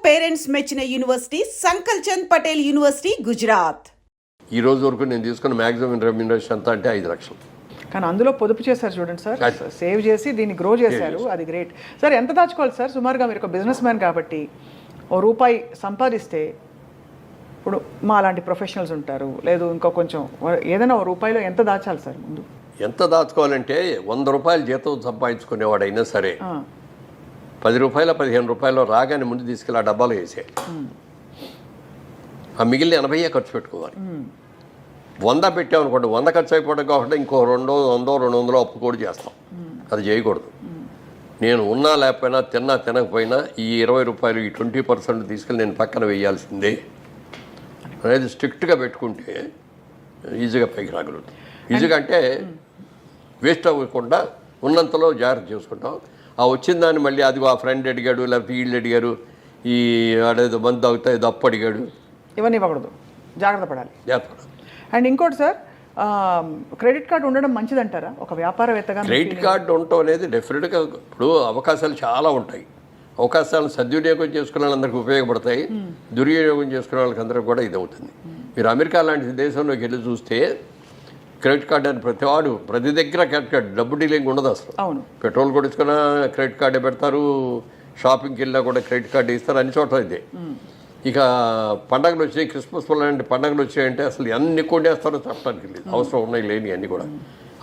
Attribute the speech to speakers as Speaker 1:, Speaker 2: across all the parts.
Speaker 1: Parents మెచ్చిన university సంకల్ Chand Patel university Gujarat.
Speaker 2: ఈ రోజు వరకు నేను తీసుకున్న మ్యాక్సిమం రెమ్యూనరేషన్ అంతా అంటే 5 లక్షలు.
Speaker 3: కానీ అందులో పొదుపు చేశారు చూడండి సార్, సేవ్ చేసి దీన్ని గ్రో చేశారు, అది గ్రేట్ సార్. ఎంత దాచుకోవాలి సార్ సుమారుగా? మీరు ఒక బిజినెస్ మ్యాన్ కాబట్టి ₹1 సంపాదిస్తే, ఇప్పుడు మా అలాంటి ప్రొఫెషనల్స్ ఉంటారు, లేదు ఇంకో కొంచెం ఏదైనా ₹1 ఎంత దాచాలి సార్ ముందు?
Speaker 2: ఎంత దాచుకోవాలంటే ₹100 జీతం సంపాదించుకునేవాడైనా సరే ₹10 ₹15 రాగానే ముందు తీసుకెళ్ళి ఆ డబ్బాలో వేసేయాలి. ఆ మిగిలిన 80 ఖర్చు పెట్టుకోవాలి. 100 పెట్టామనుకోండి, 100 ఖర్చు అయిపోవడం కాబట్టి ఇంకో 200 అప్పు కూడా చేస్తాం. అది చేయకూడదు. నేను ఉన్నా లేకపోయినా, తినకపోయినా ఈ ₹20 ఈ 20% తీసుకెళ్ళి నేను పక్కన వేయాల్సిందే అనేది స్ట్రిక్ట్గా పెట్టుకుంటే ఈజీగా పైకి రాగలుగుతాం. ఈజీగా అంటే వేస్ట్ అవ్వకుండా ఉన్నంతలో జాగ్రత్త చేసుకుంటాం. ఆ వచ్చిన దాన్ని మళ్ళీ అది ఆ ఫ్రెండ్ అడిగాడు, లేకపోతే వీళ్ళు అడిగారు, ఈ ఆడేదో మందు తాగుతా ఏదో అప్పు అడిగాడు,
Speaker 3: ఇవన్నీ ఇవ్వకూడదు, జాగ్రత్త పడాలి. అండ్ ఇంకోటి సార్, క్రెడిట్ కార్డు ఉండడం మంచిదంటారా ఒక వ్యాపారవేత్తగా?
Speaker 2: క్రెడిట్ కార్డు ఉండటం అనేది డెఫినెట్గా ఇప్పుడు అవకాశాలు చాలా ఉంటాయి. అవకాశాలను సద్వినియోగం చేసుకునే వాళ్ళందరికీ ఉపయోగపడతాయి, దుర్వినియోగం చేసుకునే వాళ్ళకి అందరికీ కూడా ఇది అవుతుంది. మీరు అమెరికా లాంటి దేశంలోకి వెళ్ళి చూస్తే క్రెడిట్ కార్డు అని ప్రతి దగ్గర క్రెడిట్ కార్డు, డబ్బు డీలింగ్ ఉండదు అసలు.
Speaker 3: అవును,
Speaker 2: పెట్రోల్ కొడుచుకున్నా క్రెడిట్ కార్డే పెడతారు, షాపింగ్కి వెళ్ళినా కూడా క్రెడిట్ కార్డు ఇస్తారు, అన్ని చోట్ల ఇదే. ఇక పండగలు వచ్చాయి, క్రిస్మస్ లాంటి పండగలు వచ్చాయంటే అసలు ఎన్ని కొట్టేస్తారో చెప్పడానికి లేదు. అవసరం ఉన్నాయి లేని అన్నీ కూడా.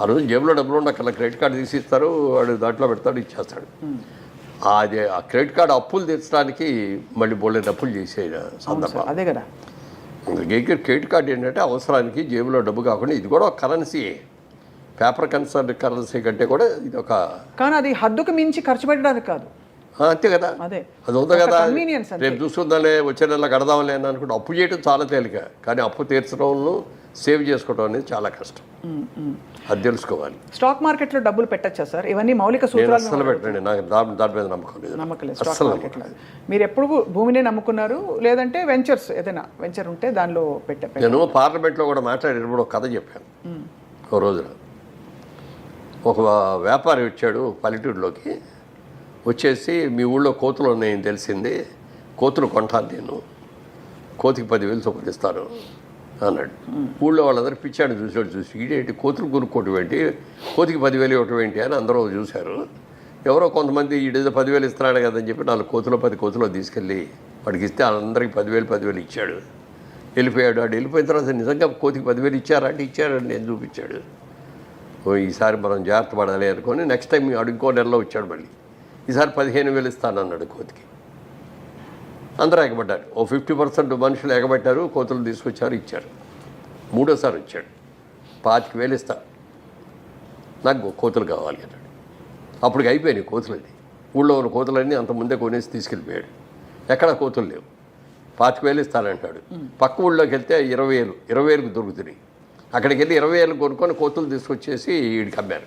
Speaker 2: ఆ రోజు జేబులో డబ్బులు ఉండక్కర్లా, క్రెడిట్ కార్డు తీసి ఇస్తారు, వాడు దాంట్లో పెడతాడు, ఇచ్చేస్తాడు. అది ఆ క్రెడిట్ కార్డు అప్పులు తీర్చడానికి మళ్ళీ బోల్డెన్ అప్పులు చేసే సందర్భం
Speaker 3: అదే కదా.
Speaker 2: క్రెడిట్ కార్డు ఏంటంటే అవసరానికి జేబులో డబ్బు కాకుండా ఇది కూడా ఒక కరెన్సీయే. పేపర్ కరెన్సీ కంటే కూడా ఇది ఒక,
Speaker 3: కానీ అది హద్దుకు మించి ఖర్చు పెట్టడానికి కాదు.
Speaker 2: అంతే కదా,
Speaker 3: అదే
Speaker 2: అది ఉంది కదా.
Speaker 3: కన్వీనియన్స్.
Speaker 2: రేపు చూసుకుందాలే, వచ్చే నెల కడదాంలే అని అనుకుంటే అప్పు చేయడం చాలా తేలిక, కానీ అప్పు తీర్చడంలో సేవ్ చేసుకోవడం అనేది చాలా కష్టం. అది తెలుసుకోవాలి.
Speaker 3: స్టాక్ మార్కెట్లో డబ్బులు పెట్టచ్చా సార్? ఇవన్నీ మౌలిక సూత్రాలు.
Speaker 2: అసలు పెట్టండి, నాకు దాని మీద నమ్మకం లేదు.
Speaker 3: స్టాక్ మార్కెట్లో మీరు ఎప్పుడు భూమినే నమ్ముకున్నారు, లేదంటే వెంచర్స్ ఏదైనా వెంచర్ ఉంటే దానిలో పెట్టారు?
Speaker 2: నేను పార్లమెంట్లో కూడా మాట్లాడేటప్పుడు ఒక కథ చెప్పాను. ఒక రోజున ఒక వ్యాపారి వచ్చాడు పల్లెటూరులోకి. వచ్చేసి మీ ఊళ్ళో కోతులు ఉన్నాయని తెలిసింది, కోతులు కొంటాను నేను, కోతికి 10,000 చొప్పున ఇస్తాను అన్నాడు. ఊళ్ళో వాళ్ళందరూ పిచ్చాడు చూసి ఈడేంటి కోతులు కొనుక్కోవటం ఏంటి, కోతికి 10,000 ఇవ్వటం ఏంటి అని అందరూ చూశారు. ఎవరో కొంతమంది ఈడేదో 10,000 ఇస్తున్నాడు కదని చెప్పి 4 కోతులు 10 కోతులు తీసుకెళ్ళి వాడికి ఇస్తే అందరికి 10,000 ఇచ్చాడు. వెళ్ళిపోయాడు. వాడు వెళ్ళిపోయిన తర్వాత నిజంగా కోతికి 10,000 ఇచ్చారంటే ఇచ్చాడండి నేను చూపించాడు. ఈసారి మనం జాగ్రత్త పడాలి అనుకొని నెక్స్ట్ టైం వాడు ఇంకో నెలలో వచ్చాడు. మళ్ళీ ఈసారి 15,000 ఇస్తానన్నాడు కోతికి. అందరూ ఎగబడ్డారు. ఓ 50% మనుషులు ఎగబట్టారు, కోతులు తీసుకొచ్చారు, ఇచ్చారు. మూడోసారి వచ్చాడు, 25,000 ఇస్తా, నాకు కోతులు కావాలి అన్నాడు. అప్పటికి అయిపోయినాయి కోతులది. ఊళ్ళో ఉన్న కోతులన్నీ అంత ముందే కొనేసి తీసుకెళ్ళిపోయాడు. ఎక్కడ కోతులు లేవు. 25,000 ఇస్తానంటాడు. పక్క ఊళ్ళోకి వెళ్తే 20,000 దొరుకుతున్నాయి. అక్కడికి వెళ్ళి 20,000 కొనుక్కొని కోతులు తీసుకొచ్చేసి వీడికి అమ్మారు.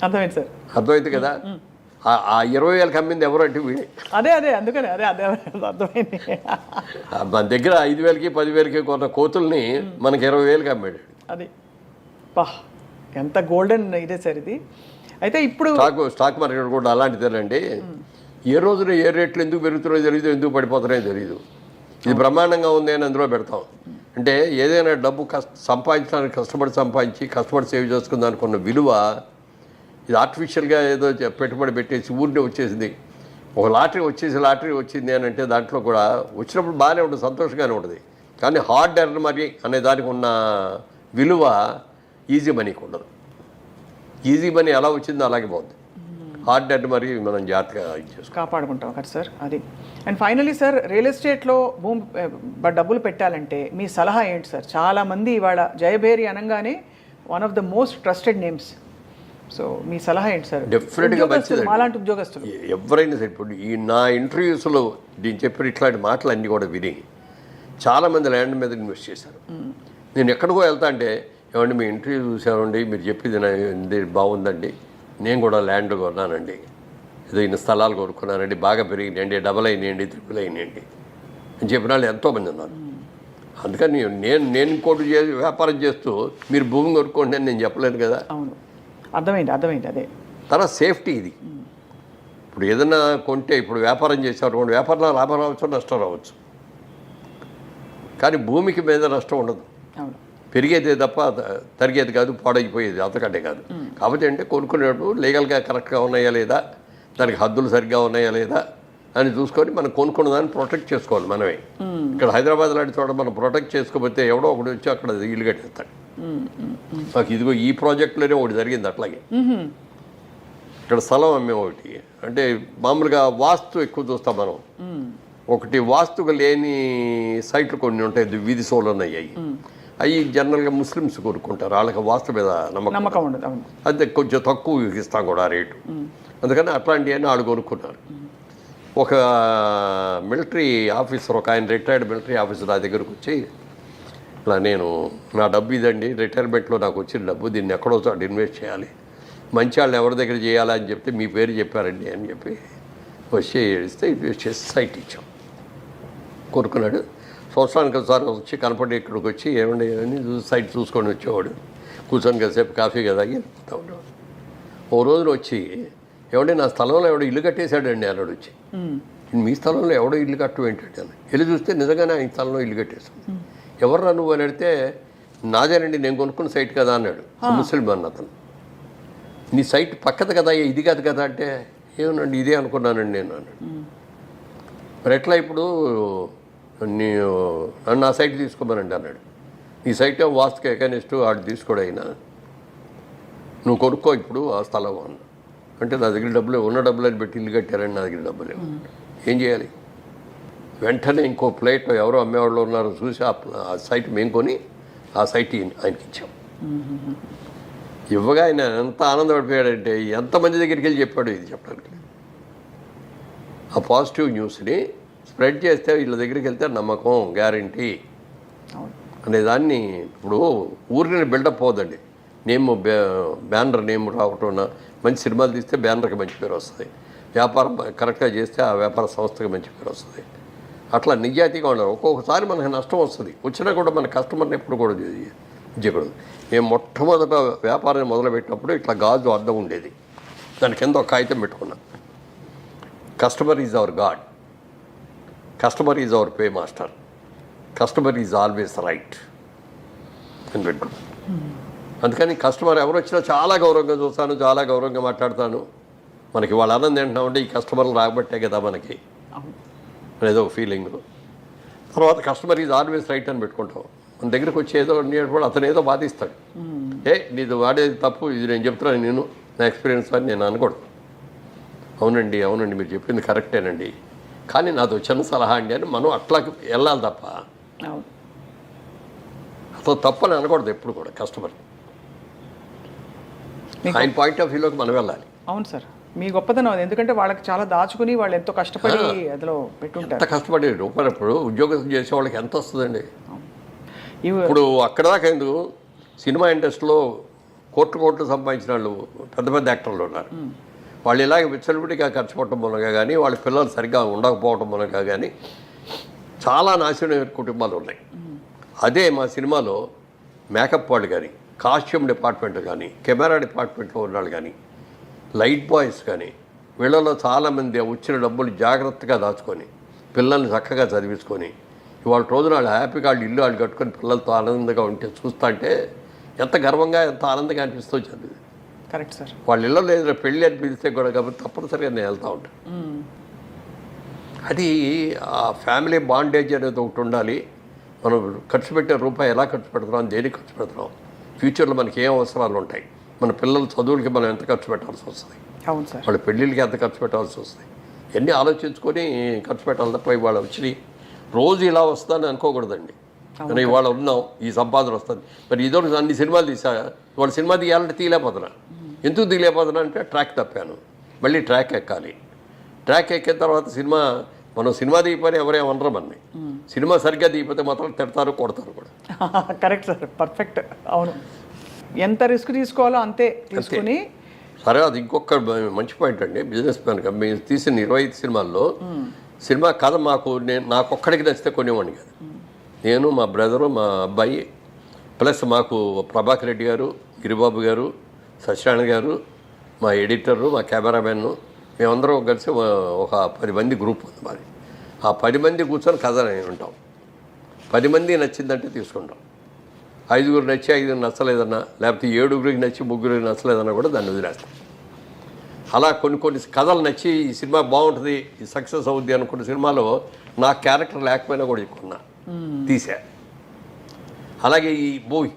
Speaker 3: అర్థమైంది సార్,
Speaker 2: అర్థమైంది కదా. ఆ 20,000 అమ్మింది ఎవరు అంటే వీడే.
Speaker 3: అదే అందుకని అదే అర్థమైంది.
Speaker 2: మన దగ్గర 5,000కి 10,000కి కొన్న కోతుల్ని మనకి 20,000కి అమ్మాడు.
Speaker 3: అది ఎంత గోల్డెన్ ఇదే సార్ ఇది. అయితే ఇప్పుడు
Speaker 2: స్టాక్ మార్కెట్ కూడా అలాంటిదేనండి. ఏ రోజున ఏ రేట్లు ఎందుకు పెరుగుతున్నాయో తెలియదు, ఎందుకు పడిపోతున్నాయో తెలియదు. ఇది బ్రహ్మాండంగా ఉంది అని అందులో పెడతాం. అంటే ఏదైనా డబ్బు సంపాదించడానికి కష్టపడి సేవ్ చేసుకుందానికి ఉన్న విలువ ఇది ఆర్టిఫిషియల్గా ఏదో పెట్టుబడి పెట్టేసి ఊరినే వచ్చేసింది. ఒక లాటరీ వచ్చింది అని అంటే దాంట్లో కూడా వచ్చినప్పుడు బాగానే ఉంటుంది, సంతోషంగానే ఉంటుంది. కానీ హార్డ్ ఎర్న్ మనీ అనే దానికి ఉన్న విలువ ఈజీ మనీకి ఉండదు. ఈజీ మనీ ఎలా వచ్చిందో అలాగే బాగుంది. హార్డ్ ఎర్న్ మనీ మనం జాగ్రత్తగా
Speaker 3: కాపాడుకుంటాం కదా సార్. అది. అండ్ ఫైనలీ సార్, రియల్ ఎస్టేట్లో డబ్బులు పెట్టాలంటే మీ సలహా ఏంటి సార్? చాలామంది ఇవాళ జయభేరి అనగానే one of the most trusted names. So మీ సలహా ఏంటి సార్?
Speaker 2: డెఫినెట్గా మంచిది.
Speaker 3: అలాంటి ఉద్యోగస్తులు
Speaker 2: ఎవరైనా సరే, ఇప్పుడు ఈ నా ఇంటర్వ్యూస్లో నేను చెప్పిన ఇట్లాంటి మాటలు అన్నీ కూడా విని చాలామంది ల్యాండ్ మీద ఇన్వెస్ట్ చేశారు. నేను ఎక్కడికో వెళ్తా అంటే, ఏమండి మీ ఇంటర్వ్యూ చూసామండి, మీరు చెప్పింది బాగుందండి, నేను కూడా ల్యాండ్ కొన్నానండి, ఏదో ఇన్ని స్థలాలు కొనుక్కున్నానండి, బాగా పెరిగినాయండి, డబల్ అయినాయండి, ట్రిపుల్ అయినాయండి అని చెప్పిన వాళ్ళు ఎంతోమంది ఉన్నారు. అందుకని నేను ఇంకోటి వ్యాపారం చేస్తూ మీరు భూమి కొనుక్కోండి అని నేను చెప్పలేను కదా.
Speaker 3: అవును, అర్థమైంది. అదే
Speaker 2: తర్వాత సేఫ్టీ ఇది. ఇప్పుడు ఏదైనా కొంటే ఇప్పుడు వ్యాపారం చేసేవారు వ్యాపారంలో లాభం రావచ్చు నష్టం రావచ్చు, కానీ భూమికి మీద నష్టం ఉండదు.
Speaker 3: అవును.
Speaker 2: పెరిగేదే తప్ప తరిగేది కాదు, పాడైపోయేది అంతకంటే కాదు. కాబట్టి అంటే కొనుక్కునేటప్పుడు లీగల్గా కరెక్ట్గా ఉన్నాయా లేదా, దానికి హద్దులు సరిగ్గా ఉన్నాయా లేదా అని చూసుకొని మనం కొనుక్కున్న దాన్ని ప్రొటెక్ట్ చేసుకోవాలి మనమే. ఇక్కడ హైదరాబాద్ లాంటి చోట మనం ప్రొటెక్ట్ చేసుకోకపోతే ఎవడో ఒకటి వచ్చి అక్కడ ఇల్లు కట్టేస్తాడు. మాకు ఇదిగో ఈ ప్రాజెక్టులోనే ఒకటి జరిగింది అట్లాగే. ఇక్కడ స్థలం అమ్మే ఒకటి అంటే మామూలుగా వాస్తు ఎక్కువ చూస్తాం మనం. ఒకటి వాస్తుగా లేని సైట్లు కొన్ని ఉంటాయి, వీధి సోలను అయ్యాయి. అవి జనరల్గా ముస్లిమ్స్ కోరుకుంటారు, వాళ్ళకి వాస్తు మీద నమ్మకం
Speaker 3: ఉండదు.
Speaker 2: అదే కొంచెం తక్కువ ఇస్తాం కూడా రేటు. అందుకని అట్లాంటివన్నీ వాళ్ళు కొనుక్కున్నారు. ఒక మిలిటరీ ఆఫీసర్, ఒక ఆయన రిటైర్డ్ మిలిటరీ ఆఫీసర్ నా దగ్గరకు వచ్చి, ఇలా నేను నా డబ్బు ఇదండి, రిటైర్మెంట్లో నాకు వచ్చిన డబ్బు, దీన్ని ఎక్కడో చోట ఇన్వెస్ట్ చేయాలి, మంచి వాళ్ళు ఎవరి దగ్గర చేయాలని చెప్తే మీ పేరు చెప్పారండి అని చెప్పి వచ్చి ఇస్తే ఇన్వెస్ట్ చేసి సైట్ ఇచ్చాం. కొనుక్కున్నాడు. సంవత్సరానికి ఒకసారి వచ్చి కనపడి ఇక్కడికి వచ్చి ఏమండి అని సైట్ చూసుకొని వచ్చేవాడు. కూర్చొని కాసేపు కాఫీ కదా వెళ్తూ ఉండేవాడు. ఓ రోజున వచ్చి ఏమంటే నా స్థలంలో ఎవడో ఇల్లు కట్టేశాడండి అన్నాడు వచ్చి. మీ స్థలంలో ఎవడో ఇల్లు కట్టడం ఏంటంటే అని వెళ్ళి చూస్తే నిజంగానే ఆయన స్థలంలో ఇల్లు కట్టేశాడు. ఎవర్రా నువ్వు అని అడిగితే నాదేనండి, నేను కొనుక్కున్న సైట్ కదా అన్నాడు. ముస్లిం అన్న అతను. నీ సైట్ పక్కది కదా, ఇది కాదు కదా అంటే, ఏమనండి ఇదే అనుకున్నానండి నేను అన్నాడు. మరి ఎట్లా ఇప్పుడు నన్ను నా సైట్ తీసుకోమనండి అన్నాడు. నీ సైట్ వాస్తుకి ఎకనిస్టు వాడు తీసుకోడు అయినా, నువ్వు కొనుక్కో ఇప్పుడు ఆ స్థలం అన్న. అంటే నా దగ్గర డబ్బులు ఉన్న డబ్బులు అని పెట్టి ఇల్లు కట్టారని నా దగ్గర డబ్బులు ఏం చేయాలి? వెంటనే ఇంకో ప్లేట్ ఎవరో అమ్మేవాళ్ళు ఉన్నారో చూసి ఆ సైట్ మేము కొని ఆ సైట్ ఆయనకి ఇచ్చాం. ఇవ్వగా ఆయన ఎంత ఆనందపడిపోయాడంటే ఎంతమంది దగ్గరికి వెళ్ళి చెప్పాడు ఇది చెప్పడానికి. ఆ పాజిటివ్ న్యూస్ని స్ప్రెడ్ చేస్తే వీళ్ళ దగ్గరికి వెళ్తే నమ్మకం, గ్యారంటీ అనేదాన్ని. ఇప్పుడు ఊరిని బిల్డప్ పోదండి, నేమ్ బ్యానర్ నేమ్ రావటం, మంచి సినిమాలు తీస్తే బ్యానర్కి మంచి పేరు వస్తుంది, వ్యాపారం కరెక్ట్గా చేస్తే ఆ వ్యాపార సంస్థకి మంచి పేరు వస్తుంది. అట్లా నిజాయితీగా ఉండాలి. ఒక్కొక్కసారి మనకు నష్టం వస్తుంది, వచ్చినా కూడా మన కస్టమర్ని ఎప్పుడు కూడా చేయకూడదు. మేము మొట్టమొదట వ్యాపారాన్ని మొదలుపెట్టినప్పుడు ఇట్లా గాజు అద్దం ఉండేది, దాని కింద ఒక కాగితం పెట్టుకున్నాం, customer is our God, customer is our pay master, customer is always right అని పెట్టుకున్నాం. అందుకని కస్టమర్ ఎవరు వచ్చినా చాలా గౌరవంగా చూస్తాను, చాలా గౌరవంగా మాట్లాడతాను. మనకి వాళ్ళ ఆనందం ఏంటంటే ఈ కస్టమర్లు రాబట్టే కదా మనకి అనేదో ఒక ఫీలింగ్. తర్వాత కస్టమర్ ఈజ్ ఆల్వేస్ రైట్ అని పెట్టుకుంటాం. మన దగ్గరికి వచ్చి ఏదో కూడా అతను ఏదో బాధిస్తాడు, నీది వాడేది తప్పు, ఇది నేను చెప్తున్నాను, నేను నా ఎక్స్పీరియన్స్ అని నేను అనకూడదు. అవునండి అవునండి మీరు చెప్పింది కరెక్టేనండి, కానీ నాది చిన్న సలహా అండి అని మనం అట్లా వెళ్ళాలి తప్ప అసలు తప్పని అనకూడదు ఎప్పుడు కూడా. కస్టమర్ ఆయన పాయింట్ ఆఫ్ వ్యూలోకి మనం వెళ్ళాలి.
Speaker 3: అవును సార్, మీ గొప్పతనం అది. ఎందుకంటే వాళ్ళకి చాలా దాచుకుని వాళ్ళు ఎంతో కష్టపడి అందులో పెట్టుంటారు.
Speaker 2: ఎంత కష్టపడి రూపాయలు ఇప్పుడు ఉద్యోగం చేసే వాళ్ళకి ఎంత వస్తుందండి? ఇప్పుడు అక్కడ దాకా ఎందుకు సినిమా ఇండస్ట్రీలో కోట్లు సంపాదించిన వాళ్ళు పెద్ద పెద్ద యాక్టర్లు ఉన్నారు. వాళ్ళు ఇలాగ విచ్చలవిడిగా ఖర్చు పెట్టడం మూలంగా కానీ, వాళ్ళ పిల్లలు సరిగ్గా ఉండకపోవడం మూలంగా కానీ చాలా నాశనమైన కుటుంబాలు ఉన్నాయి. అదే మా సినిమాలో మేకప్ వాళ్ళు కానీ, కాస్ట్యూమ్ డిపార్ట్మెంట్ కానీ, కెమెరా డిపార్ట్మెంట్లో ఉన్నాళ్ళు కానీ, లైట్ బాయ్స్ కానీ, వీళ్ళలో చాలామంది వచ్చిన డబ్బులు జాగ్రత్తగా దాచుకొని పిల్లల్ని చక్కగా చదివించుకొని ఇవాళ రోజున వాళ్ళు హ్యాపీగా వాళ్ళు ఇల్లు వాళ్ళు కట్టుకొని పిల్లలతో ఆనందంగా ఉంటే చూస్తుంటే ఎంత గర్వంగా ఎంత ఆనందంగా అనిపిస్తుంది చదివి.
Speaker 3: Correct sir.
Speaker 2: వాళ్ళ ఇళ్ళలో లేదు పెళ్ళి అని పిలిస్తే కూడా కాబట్టి తప్పనిసరిగా నేను వెళ్తూ ఉంటాను. అది ఆ ఫ్యామిలీ బాండేజ్ అనేది ఒకటి ఉండాలి. మనం ఖర్చు పెట్టే రూపాయి ఎలా ఖర్చు పెడుతున్నాం, దేనికి ఖర్చు పెడుతున్నాం, ఫ్యూచర్లో మనకి ఏం అవసరాలు ఉంటాయి, మన పిల్లల చదువులకి మనం ఎంత ఖర్చు పెట్టాల్సి వస్తుంది,
Speaker 3: అవును సార్,
Speaker 2: వాళ్ళ పెళ్ళిళ్ళకి ఎంత ఖర్చు పెట్టాల్సి వస్తుంది, ఇవన్నీ ఆలోచించుకొని ఖర్చు పెట్టాలి తప్ప ఇవాళ వచ్చి రోజు ఇలా వస్తుందని అనుకోకూడదండి. కానీ ఇవాళ ఉన్నాం, ఈ సంపాదన వస్తుంది. మరి ఇదో అన్ని సినిమాలు తీసా, ఇవాళ సినిమా తీయాలంటే తీయలేకపోతున్నా. ఎందుకు తీయలేకపోతున్నా అంటే ట్రాక్ తప్పాను, మళ్ళీ ట్రాక్ ఎక్కాలి. ట్రాక్ ఎక్కిన తర్వాత మనం సినిమా దిగిపోయినా ఎవరేమనరు మనని. సినిమా సరిగ్గా దిగిపోతే మాత్రం తిడతారు, కొడతారు కూడా.
Speaker 3: Correct sir, perfect. అవును, ఎంత రిస్క్ తీసుకోవాలో అంతే తీసుకుని.
Speaker 2: సరే, అది ఇంకొక మంచి పాయింట్ అండి. బిజినెస్ మ్యాన్గా మేము తీసిన 25 సినిమాల్లో సినిమా కథ నాకు ఒక్కడికి నచ్చితే కొనేవాడిని కాదు. నేను, మా బ్రదరు, మా అబ్బాయి, ప్లస్ మాకు ప్రభాకర్ రెడ్డి గారు, గిరిబాబు గారు, సత్యనారాయణ గారు, మా ఎడిటరు, మా కెమెరామెన్, మేమందరం కలిసి ఒక 10 మంది గ్రూప్ ఉంది మాది. ఆ 10 మంది కూర్చొని కథ ఉంటాం. 10 మంది నచ్చిందంటే తీసుకుంటాం. 5గురు నచ్చి 5 నచ్చలేదన్నా, లేకపోతే 7గురికి నచ్చి 3గురికి నచ్చలేదన్నా కూడా దాన్ని వదిలేస్తాం. అలా కొన్ని కథలు నచ్చి ఈ సినిమా బాగుంటుంది, ఈ సక్సెస్ అవుద్ది అనుకున్న సినిమాలో నా క్యారెక్టర్ లేకపోయినా కూడా కొన్నా తీసా. అలాగే ఈ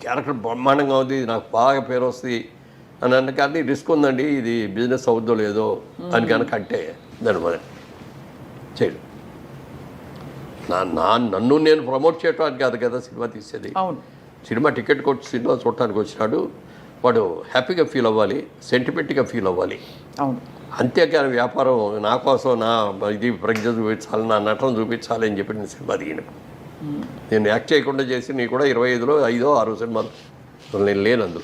Speaker 2: క్యారెక్టర్ బ్రహ్మాండంగా ఉంది, నాకు బాగా పేరు వస్తుంది అని అన్న కానీ రిస్క్ ఉందండి, ఇది బిజినెస్ అవుద్దో లేదో అని కనుక అంటే దాని మొదలు చేయడు. నన్ను నేను ప్రమోట్ చేయడానికి కాదు కదా సినిమా తీసేది.
Speaker 3: అవును,
Speaker 2: సినిమా టికెట్ కొట్టి సినిమా చూడటానికి వచ్చినాడు, వాడు హ్యాపీగా ఫీల్ అవ్వాలి, సెంటిమెంట్గా ఫీల్ అవ్వాలి.
Speaker 3: అవును,
Speaker 2: అంతేకాని వ్యాపారం నా కోసం నా ఇది ప్రజ్ఞ చూపించాలి, నా నటన చూపించాలి అని చెప్పి నేను సినిమా దిగిన. నేను యాక్ట్ చేయకుండా చేసి నీ కూడా 25లో 5, 6 సినిమాలు నేను లేనందు.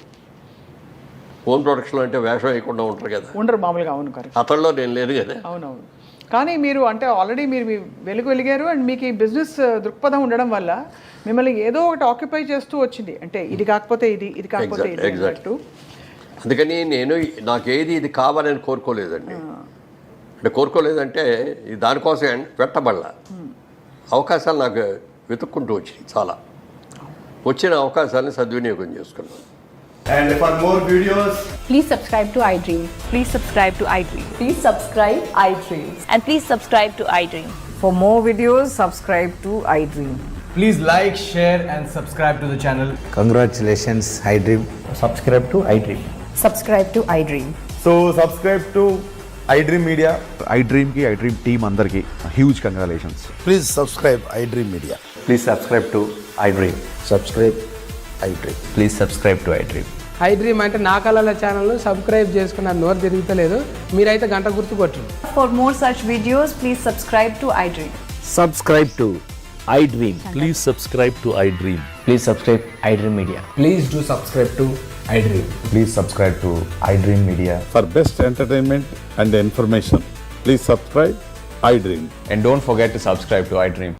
Speaker 2: ఓన్ ప్రొడక్షన్ అంటే వేషం వేయకుండా ఉంటారు కదా,
Speaker 3: ఉండరు మామూలుగా. అవును, కరెక్ట్.
Speaker 2: అతడిలో నేను లేదు కదా.
Speaker 3: అవునవును. కానీ మీరు అంటే ఆల్రెడీ మీరు మీ వెలిగారు అండ్ మీకు ఈ బిజినెస్ దృక్పథం ఉండడం వల్ల మిమ్మల్ని ఏదో ఒకటి ఆక్యుపై చేస్తూ వచ్చింది. అంటే ఇది కాకపోతే ఇది కాకపోతే ఇది అన్నట్టు.
Speaker 2: అందుకని నేను నాకేది ఇది కావాలని కోరుకోలేదండి. అంటే కోరుకోలేదంటే దానికోసం పెట్టబడలా. అవకాశాలు నాకు వెతుక్కుంటూ వచ్చినాయి. చాలా వచ్చిన అవకాశాలను సద్వినియోగం చేసుకున్నాను.
Speaker 4: And for more videos,
Speaker 5: Please subscribe to iDream.
Speaker 6: Please subscribe to iDream.
Speaker 5: Please subscribe iDream.
Speaker 6: And please subscribe to iDream.
Speaker 7: For more videos, subscribe to iDream.
Speaker 4: please like, share and subscribe to the channel.
Speaker 8: Congratulations, iDream.
Speaker 4: Subscribe to iDream.
Speaker 5: Subscribe to iDream.
Speaker 4: So subscribe to iDream Media.
Speaker 9: iDream ki iDream team andarki huge congratulations.
Speaker 8: Please subscribe iDream Media.
Speaker 4: Please subscribe to iDream.
Speaker 8: Subscribe iDream.
Speaker 4: Please subscribe to iDream.
Speaker 10: iDream అంటే నా కళల channel subscribe చేసుకున్న నోరు తిరుగుతలేదు, మీరైతే గంట గుర్తు కొట్టండి.
Speaker 6: For more such videos, please subscribe to iDream.
Speaker 8: Subscribe to iDream.
Speaker 11: Please subscribe to iDream.
Speaker 4: Please subscribe iDream Media.
Speaker 8: Please do subscribe to iDream.
Speaker 4: Please subscribe to iDream Media.
Speaker 9: For best entertainment and information, please subscribe iDream.
Speaker 4: And don't forget to subscribe to iDream.